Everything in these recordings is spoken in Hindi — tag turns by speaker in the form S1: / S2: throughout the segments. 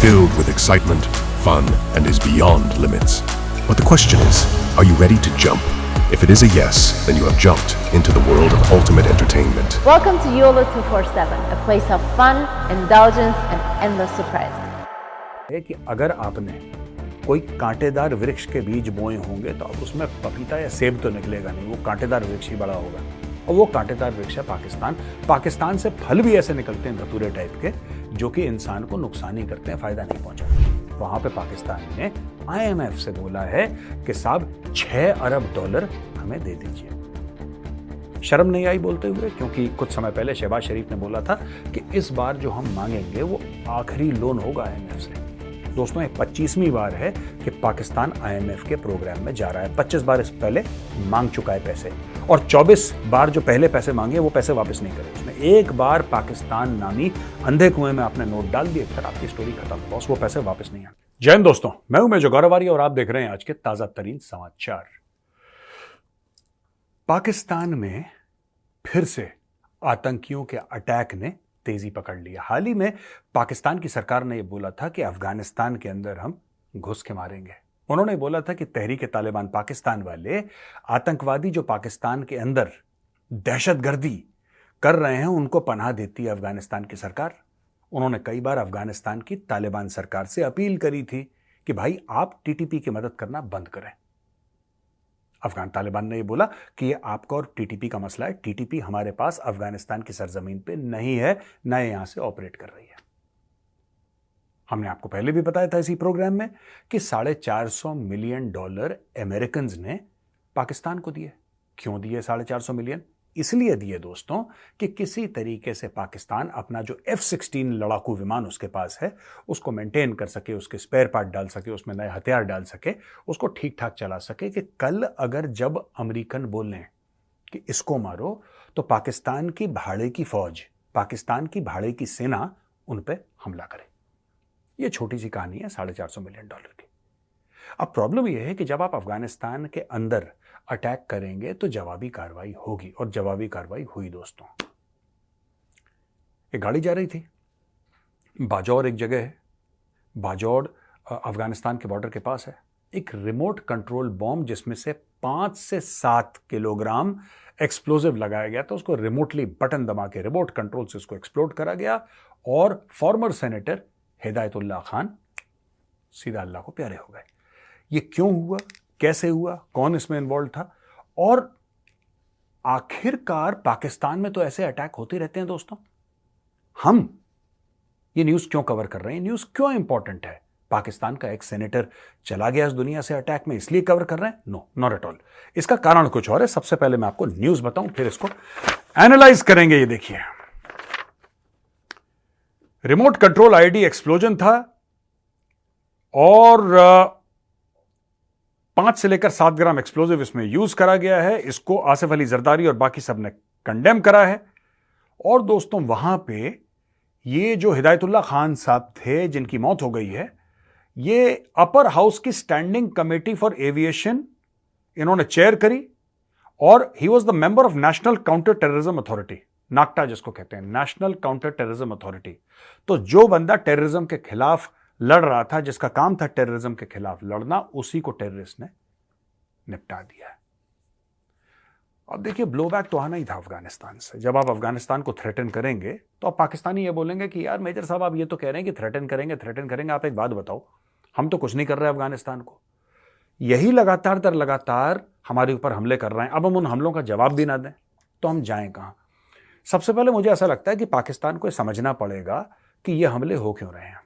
S1: filled with excitement, fun, and is beyond limits. But the question is, are you ready to jump? If it is a yes, then you have jumped into the world of ultimate entertainment.
S2: Welcome to YOLO 247, a place of fun, indulgence, and endless surprises.
S3: है कि अगर आपने कोई कांटेदार वृक्ष के बीज बोए होंगे तो अब उसमें पपीता या सेब तो निकलेगा नहीं, वो कांटेदार वृक्ष ही बड़ा होगा। और वो कांटेदार वृक्ष है पाकिस्तान। पाकिस्तान से फल भी ऐसे निकलते हैं धतूरे टाइप के, जो कि इंसान को नुकसान ही करते हैं, फायदा नहीं पहुंचाते। वहां पे पाकिस्तान ने IMF से बोला है कि साहब 6 अरब डॉलर हमें दे दीजिए। शर्म नहीं आई बोलते हुए, क्योंकि कुछ समय पहले शहबाज शरीफ ने बोला था कि इस बार जो हम मांगेंगे वो आखिरी लोन होगा IMF से। दोस्तों, ये 25वीं बार है कि पाकिस्तान IMF के प्रोग्राम में जा रहा है। 25 बार इस पहले मांग चुका है पैसे, और 24 बार जो पहले पैसे मांगे वो पैसे वापस नहीं करे उसने। एक बार पाकिस्तान नामी अंधे कुएं में आपने नोट डाल दिए, फिर आपकी स्टोरी खत्म, बॉस, वो पैसे वापस नहीं आए। जय हिंद दोस्तों, मैं हूं मेजर गौरवारी और आप देख रहे हैं आज के ताजा तरीन समाचार। पाकिस्तान में फिर से आतंकियों के अटैक ने तेजी पकड़ लिया। हाल ही में पाकिस्तान की सरकार ने यह बोला था कि अफगानिस्तान के अंदर हम घुस के मारेंगे। उन्होंने बोला था कि तहरीक तालिबान पाकिस्तान वाले आतंकवादी जो पाकिस्तान के अंदर दहशतगर्दी कर रहे हैं उनको पनाह देती है अफगानिस्तान की सरकार। उन्होंने कई बार अफगानिस्तान की तालिबान सरकार से अपील करी थी कि भाई आप TTP की मदद करना बंद करें। अफगान तालिबान ने यह बोला कि यह आपका और TTP का मसला है, TTP हमारे पास अफगानिस्तान की सरजमीन पे नहीं है, न यहां से ऑपरेट कर रही है। हमने आपको पहले भी बताया था इसी प्रोग्राम में कि $450 मिलियन अमेरिकन ने पाकिस्तान को दिए। क्यों दिए 450 मिलियन? इसलिए दिए दोस्तों कि किसी तरीके से पाकिस्तान अपना जो F-16 लड़ाकू विमान उसके पास है उसको मेंटेन कर सके, उसके स्पेयर पार्ट डाल सके, उसमें नए हथियार डाल सके, उसको ठीक ठाक चला सके कि कल अगर जब अमेरिकन बोलें कि इसको मारो तो पाकिस्तान की भाड़े की फौज, पाकिस्तान की भाड़े की सेना उन पर हमला करे। यह छोटी सी कहानी है $450 मिलियन की। अब प्रॉब्लम यह है कि जब आप अफगानिस्तान के अंदर अटैक करेंगे तो जवाबी कार्रवाई होगी, और जवाबी कार्रवाई हुई दोस्तों। एक गाड़ी जा रही थी, बाजौर एक जगह है, बाजौर अफगानिस्तान के बॉर्डर के पास है। एक रिमोट कंट्रोल बॉम्ब जिसमें से 5 से 7 किलोग्राम एक्सप्लोजिव लगाया गया था, उसको रिमोटली बटन दबा के रिमोट कंट्रोल से उसको एक्सप्लोड करा गया, और फॉर्मर सेनेटर हिदायतुल्लाह खान सीधा अल्लाह को प्यारे हो गए। ये क्यों हुआ, कैसे हुआ, कौन इसमें इन्वॉल्व था, और आखिरकार पाकिस्तान में तो ऐसे अटैक होते रहते हैं दोस्तों। हम ये न्यूज क्यों कवर कर रहे हैं, न्यूज क्यों इंपॉर्टेंट है? पाकिस्तान का एक सेनेटर चला गया इस दुनिया से अटैक में, इसलिए कवर कर रहे हैं? No, not at all. इसका कारण कुछ और है। सबसे पहले मैं आपको न्यूज बताऊं, फिर इसको एनालाइज करेंगे। ये देखिए, रिमोट कंट्रोल IED एक्सप्लोजन था, और 5 से लेकर 7 ग्राम एक्सप्लोजिव इसमें यूज करा गया है। इसको आसिफ अली जरदारी और बाकी सब ने कंडेम करा है। और दोस्तों, वहां पे ये जो हिदायतुल्लाह खान साहब थे जिनकी मौत हो गई है, ये अपर हाउस की स्टैंडिंग कमेटी फॉर एविएशन इन्होंने चेयर करी, और he was the member of national counter terrorism authority, NACTA जिसको कहते हैं, नेशनल काउंटर टेररिज्म अथॉरिटी। तो जो बंदा टेररिज्म के खिलाफ लड़ रहा था, जिसका काम था टेररिज्म के खिलाफ लड़ना, उसी को टेररिस्ट ने निपटा दिया। अब देखिए, ब्लोबैक तो आना ही था अफगानिस्तान से। जब आप अफगानिस्तान को थ्रेटन करेंगे तो आप पाकिस्तानी ये बोलेंगे कि यार मेजर साहब, आप ये तो कह रहे हैं कि थ्रेटन करेंगे, आप एक बात बताओ, हम तो कुछ नहीं कर रहे अफगानिस्तान को। यही लगातार दर लगातार हमारे ऊपर हमले कर रहे हैं। अब हम उन हमलों का जवाब भी ना दें तो हम जाएं कहां? सबसे पहले मुझे ऐसा लगता है कि पाकिस्तान को समझना पड़ेगा कि ये हमले हो क्यों रहे हैं,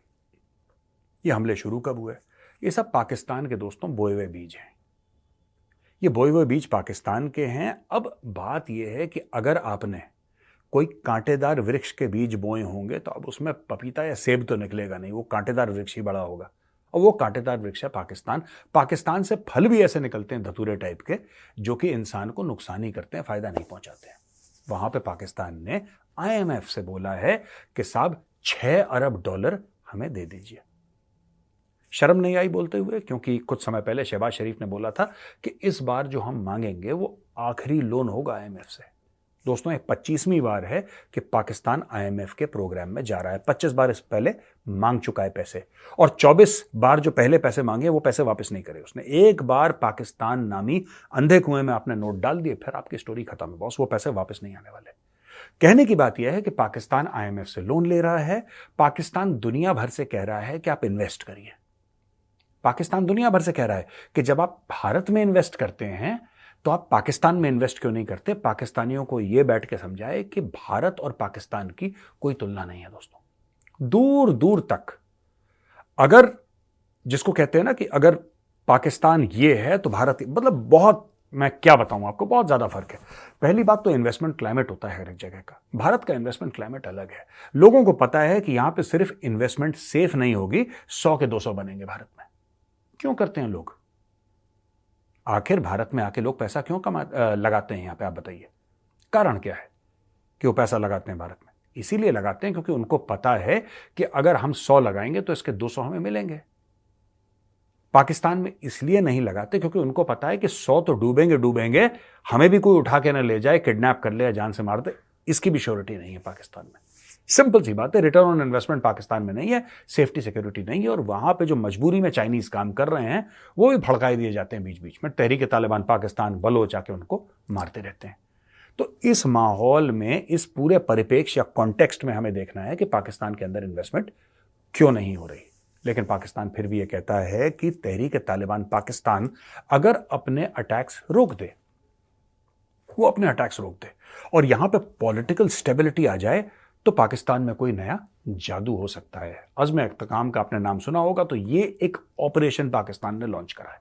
S3: ये हमले शुरू कब हुए। ये सब पाकिस्तान के दोस्तों बोए हुए बीज हैं। ये बोए हुए बीज पाकिस्तान के हैं। अब बात यह है कि अगर आपने कोई कांटेदार वृक्ष के बीज बोए होंगे तो अब उसमें पपीता या सेब तो निकलेगा नहीं, वो कांटेदार वृक्ष ही बड़ा होगा, और वो कांटेदार वृक्ष है पाकिस्तान। पाकिस्तान से फल भी ऐसे निकलते हैं धतूरे टाइप के, जो कि इंसान को नुकसान ही करते हैं, फायदा नहीं पहुंचाते हैं। वहां पे पाकिस्तान ने IMF से बोला है कि साहब 6 अरब डॉलर हमें दे दीजिए। शर्म नहीं आई बोलते हुए, क्योंकि कुछ समय पहले शहबाज शरीफ ने बोला था कि इस बार जो हम मांगेंगे वो आखिरी लोन होगा IMF से। दोस्तों ये 25वीं बार है कि पाकिस्तान IMF के प्रोग्राम में जा रहा है। 25 बार इस पहले मांग चुका है पैसे, और 24 बार जो पहले पैसे मांगे वो पैसे वापस नहीं करे उसने। एक बार पाकिस्तान नामी अंधे कुएं में आपने नोट डाल दिए, फिर आपकी स्टोरी खत्म है बॉस, वो पैसे वापस नहीं आने वाले। कहने की बात यह है कि पाकिस्तान IMF से लोन ले रहा है, पाकिस्तान दुनिया भर से कह रहा है कि आप इन्वेस्ट करिए। पाकिस्तान दुनिया भर से कह रहा है कि जब आप भारत में इन्वेस्ट करते हैं तो आप पाकिस्तान में इन्वेस्ट क्यों नहीं करते। पाकिस्तानियों को यह बैठ के समझाए कि भारत और पाकिस्तान की कोई तुलना नहीं है दोस्तों, दूर दूर तक। अगर जिसको कहते हैं ना कि अगर पाकिस्तान ये है तो भारत, मतलब बहुत, मैं क्या बताऊं आपको, बहुत ज्यादा फर्क है। पहली बात तो इन्वेस्टमेंट क्लाइमेट होता है हर एक जगह का, भारत का इन्वेस्टमेंट क्लाइमेट अलग है। लोगों को पता है कि यहां पे सिर्फ इन्वेस्टमेंट सेफ नहीं होगी, 100 के 200 बनेंगे भारत में। क्यों करते हैं लोग? आखिर भारत में आके लोग पैसा क्यों लगाते हैं यहां पे, आप बताइए। कारण क्या है कि वो पैसा लगाते हैं भारत में? इसीलिए लगाते हैं क्योंकि उनको पता है कि अगर हम 100 लगाएंगे तो इसके 200 हमें मिलेंगे। पाकिस्तान में इसलिए नहीं लगाते क्योंकि उनको पता है कि 100 तो डूबेंगे, हमें भी कोई उठा के ना ले जाए, किडनैप कर ले या जान से मार दे, इसकी भी श्योरिटी नहीं है पाकिस्तान में। सिंपल सी बात है, रिटर्न ऑन इन्वेस्टमेंट पाकिस्तान में नहीं है, सेफ्टी सिक्योरिटी नहीं है, और वहां पे जो मजबूरी में चाइनीज काम कर रहे हैं वो भी भड़काई दिए जाते हैं बीच बीच में। तहरीक-ए-तालिबान पाकिस्तान, बलोच आके उनको मारते रहते हैं। तो इस माहौल में, इस पूरे परिप्रेक्ष्य या कॉन्टेक्स्ट में हमें देखना है कि पाकिस्तान के अंदर इन्वेस्टमेंट क्यों नहीं हो रही। लेकिन पाकिस्तान फिर भी यह कहता है कि तहरीक-ए-तालिबान पाकिस्तान अगर अपने अटैक्स रोक दे, वो अपने अटैक्स रोक दे और यहां पे पॉलिटिकल स्टेबिलिटी आ जाए, तो पाकिस्तान में कोई नया जादू हो सकता है। अज़्म इस्तेकाम का आपने नाम सुना होगा, तो ये एक ऑपरेशन पाकिस्तान ने लॉन्च करा है,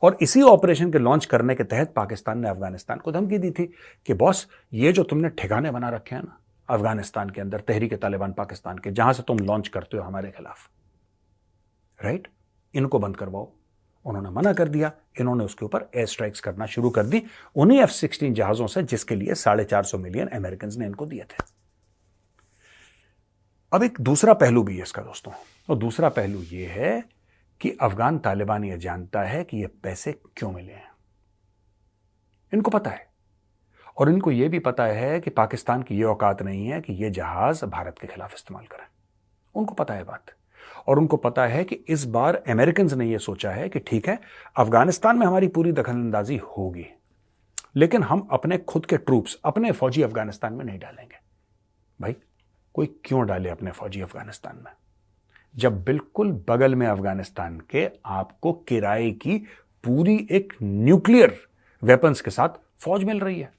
S3: और इसी ऑपरेशन के लॉन्च करने के तहत पाकिस्तान ने अफगानिस्तान को धमकी दी थी कि बॉस, ये जो तुमने ठिकाने बना रखे हैं ना अफगानिस्तान के अंदर, तहरीक-ए-तालिबान पाकिस्तान के, जहां से तुम लॉन्च करते हो हमारे खिलाफ, राइट, इनको बंद करवाओ। उन्होंने मना कर दिया। इन्होंने उसके ऊपर एयर स्ट्राइक्स करना शुरू कर दी, उन्हीं F-16 जहाजों से जिसके लिए 450 मिलियन अमेरिकन ने इनको दिए थे। अब एक दूसरा पहलू भी है इसका दोस्तों, और दूसरा पहलू यह है कि अफगान तालिबान यह जानता है कि ये पैसे क्यों मिले हैं। इनको पता है, और इनको यह भी पता है कि पाकिस्तान की यह औकात नहीं है कि यह जहाज भारत के खिलाफ इस्तेमाल करें। उनको पता है बात, और उनको पता है कि इस बार अमेरिकन ने यह सोचा है कि ठीक है, अफगानिस्तान में हमारी पूरी दखलंदाजी होगी, लेकिन हम अपने खुद के ट्रूप्स, अपने फौजी अफगानिस्तान में नहीं डालेंगे। भाई, कोई क्यों डाले अपने फौजी अफगानिस्तान में, जब बिल्कुल बगल में अफगानिस्तान के आपको किराए की पूरी एक न्यूक्लियर वेपन्स के साथ फौज मिल रही है।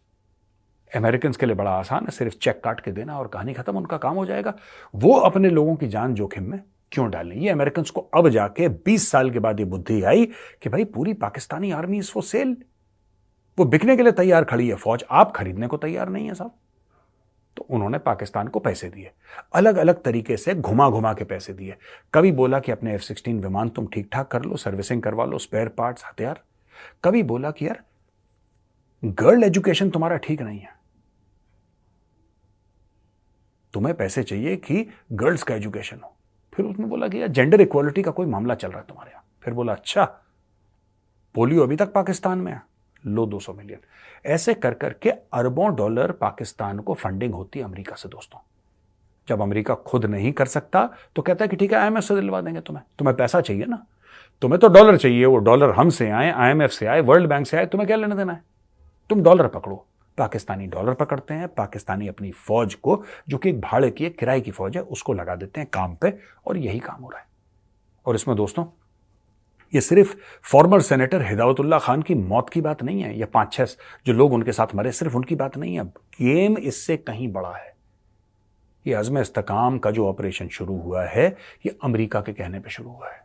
S3: अमेरिकन के लिए बड़ा आसान है, सिर्फ चेक काट के देना और कहानी खत्म, उनका काम हो जाएगा। वो अपने लोगों की जान जोखिम में क्यों डालें? ये अमेरिकन को अब जाके 20 साल के बाद ये बुद्धि आई कि भाई, पूरी Pakistani army is for sale, वो बिकने के लिए तैयार खड़ी है, फौज आप खरीदने को तैयार नहीं है साहब। तो उन्होंने पाकिस्तान को पैसे दिए, अलग अलग तरीके से घुमा घुमा के पैसे दिए। कभी बोला कि अपने F-16 विमान तुम ठीक ठाक कर लो, सर्विसिंग करवा लो, स्पेयर पार्ट्स, हथियार। कभी बोला कि यार गर्ल एजुकेशन तुम्हारा ठीक नहीं है, तुम्हें पैसे चाहिए कि गर्ल्स का एजुकेशन हो। फिर उसने बोला कि यार जेंडर इक्वालिटी का कोई मामला चल रहा है तुम्हारे यहां। फिर बोला अच्छा, पोलियो अभी तक पाकिस्तान में है, लो 200 मिलियन। ऐसे कर करके अरबों डॉलर पाकिस्तान को फंडिंग होती है अमेरिका से दोस्तों। जब अमेरिका खुद नहीं कर सकता तो कहता है कि ठीक है, IMF से दिलवा देंगे, तुम्हें पैसा चाहिए ना, तुम्हें तो डॉलर चाहिए, वो डॉलर हमसे आए, IMF से आए, वर्ल्ड बैंक से आए, तुम्हें क्या लेना देना है, तुम डॉलर पकड़ो। पाकिस्तानी डॉलर पकड़ते हैं, पाकिस्तानी अपनी फौज को, जो कि एक भाड़े की, एक किराए की फौज है, उसको लगा देते हैं काम पे, और यही काम हो रहा है। और इसमें दोस्तों ये सिर्फ फॉर्मर सेनेटर हिदायतुल्लाह खान की मौत की बात नहीं है, या 5-6 जो लोग उनके साथ मरे, सिर्फ उनकी बात नहीं है। गेम इससे कहीं बड़ा है। ये अज़्म इस्तेकाम का जो ऑपरेशन शुरू हुआ है, ये अमेरिका के कहने पे शुरू हुआ है।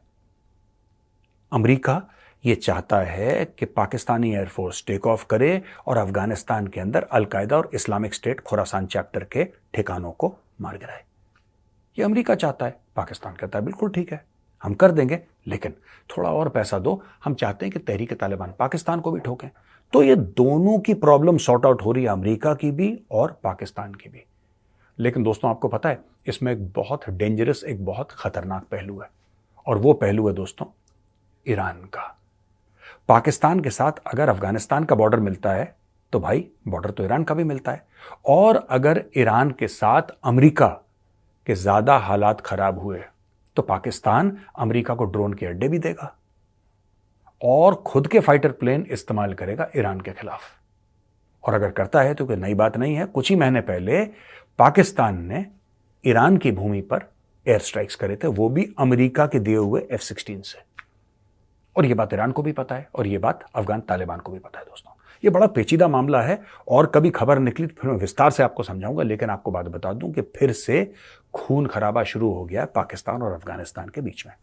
S3: अमेरिका ये चाहता है कि पाकिस्तानी एयरफोर्स टेक ऑफ करे और अफगानिस्तान के अंदर अलकायदा और इस्लामिक स्टेट खुरासान चैप्टर के ठिकानों को मार गिराए। ये अमेरिका चाहता है। पाकिस्तान कहता है बिल्कुल ठीक है, हम कर देंगे, लेकिन थोड़ा और पैसा दो, हम चाहते हैं कि तहरीक-ए-तालिबान पाकिस्तान को भी ठोकें। तो ये दोनों की प्रॉब्लम सॉर्ट आउट हो रही है, अमेरिका की भी और पाकिस्तान की भी। लेकिन दोस्तों आपको पता है, इसमें एक बहुत डेंजरस, एक बहुत खतरनाक पहलू है, और वो पहलू है दोस्तों ईरान का। पाकिस्तान के साथ अगर अफगानिस्तान का बॉर्डर मिलता है तो भाई बॉर्डर तो ईरान का भी मिलता है। और अगर ईरान के साथ अमेरिका के ज्यादा हालात खराब हुए तो पाकिस्तान अमेरिका को ड्रोन के अड्डे भी देगा और खुद के फाइटर प्लेन इस्तेमाल करेगा ईरान के खिलाफ। और अगर करता है तो कोई नई बात नहीं है। कुछ ही महीने पहले पाकिस्तान ने ईरान की भूमि पर एयर स्ट्राइक्स करे थे, वो भी अमेरिका के दिए हुए F-16 से। और ये बात ईरान को भी पता है और ये बात अफगान तालिबान को भी पता है। दोस्तों, ये बड़ा पेचीदा मामला है और कभी खबर निकली तो फिर मैं विस्तार से आपको समझाऊंगा। लेकिन आपको बात बता दूं कि फिर से खून खराबा शुरू हो गया पाकिस्तान और अफगानिस्तान के बीच में।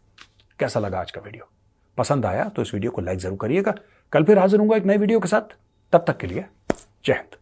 S3: कैसा लगा आज का वीडियो? पसंद आया तो इस वीडियो को लाइक जरूर करिएगा। कल फिर हाजिर होऊंगा एक नए वीडियो के साथ। तब तक के लिए जय हिंद।